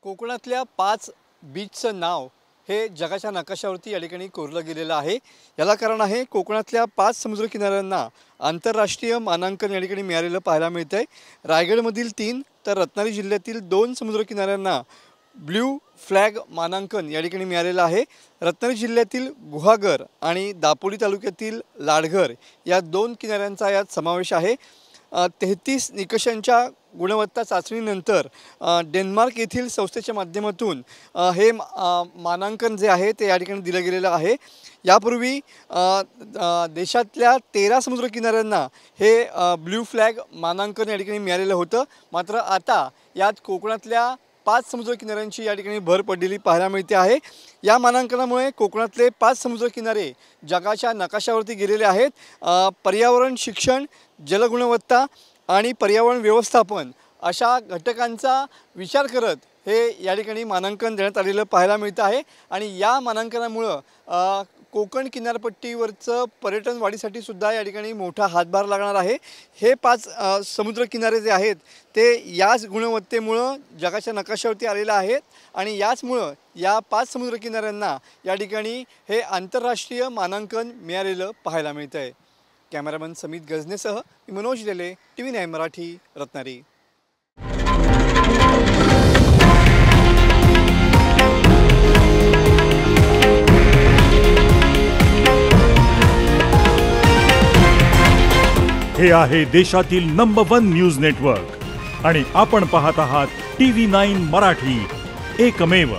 कोकणातल्या 5 बीचचं नाव हे जगाच्या नकाशावरती या ठिकाणी कोरलं गेलेलं आहे। याला कारण आहे कोकणातल्या 5 समुद्र किनाऱ्यांना आंतरराष्ट्रीय मानांकन या ठिकाणी मिळालेलं पाहायला मिळतंय। रायगडमधील 3 तर रत्नागिरी जिल्ह्यातील 2 समुद्र किनाऱ्यांना ब्ल्यू फ्लॅग मानांकन या ठिकाणी मिळालेलं आहे। रत्नागिरी जिल्ह्यातील गुहागर आणि दापोली तालुक्यातील लाडघर या 2 किनाऱ्यांचा यात समावेश आहे। 33 निकषांच्या गुणवत्ता चाचणीनंतर डेन्मार्क येथील संस्थेच्या माध्यमातून हे मानांकन जे आहे ते या ठिकाणी दिलं गेलेलं आहे। यापूर्वी देशातल्या 13 समुद्र किनाऱ्यांना हे ब्ल्यू फ्लॅग मानांकन या ठिकाणी मिळालेलं होतं। मात्र आता यात कोकणातल्या 5 समुद्र किनाऱ्यांची या ठिकाणी भर पडलेली पाहायला मिळते आहे। या मानांकनामुळे कोकणातले 5 समुद्र किनारे जगाच्या नकाशावरती गेलेले आहेत। पर्यावरण, शिक्षण, जलगुणवत्ता आणि पर्यावरण व्यवस्थापन अशा घटकांचा विचार करत हे या ठिकाणी मानांकन देण्यात आलेलं पाहायला मिळतं आहे। आणि या मानांकनामुळं कोकण किनारपट्टीवरचं पर्यटन वाढीसाठी सुद्धा या ठिकाणी मोठा हातभार लागणार आहे। हे 5 समुद्र किनारे जे आहेत ते याच गुणवत्तेमुळं जगाच्या नकाशावरती आलेले आहेत आणि याचमुळं या 5 समुद्र किनाऱ्यांना या ठिकाणी हे आंतरराष्ट्रीय मानांकन मिळालेलं पाहायला मिळतं आहे। कॅमेरामन समित गजनेसह मी मनोज लेले, TV9 मराठी, रत्नागिरी। हे आहे देशातील नंबर 1 न्यूज नेटवर्क आणि आपण पाहत आहात TV9 मराठी, एकमेव।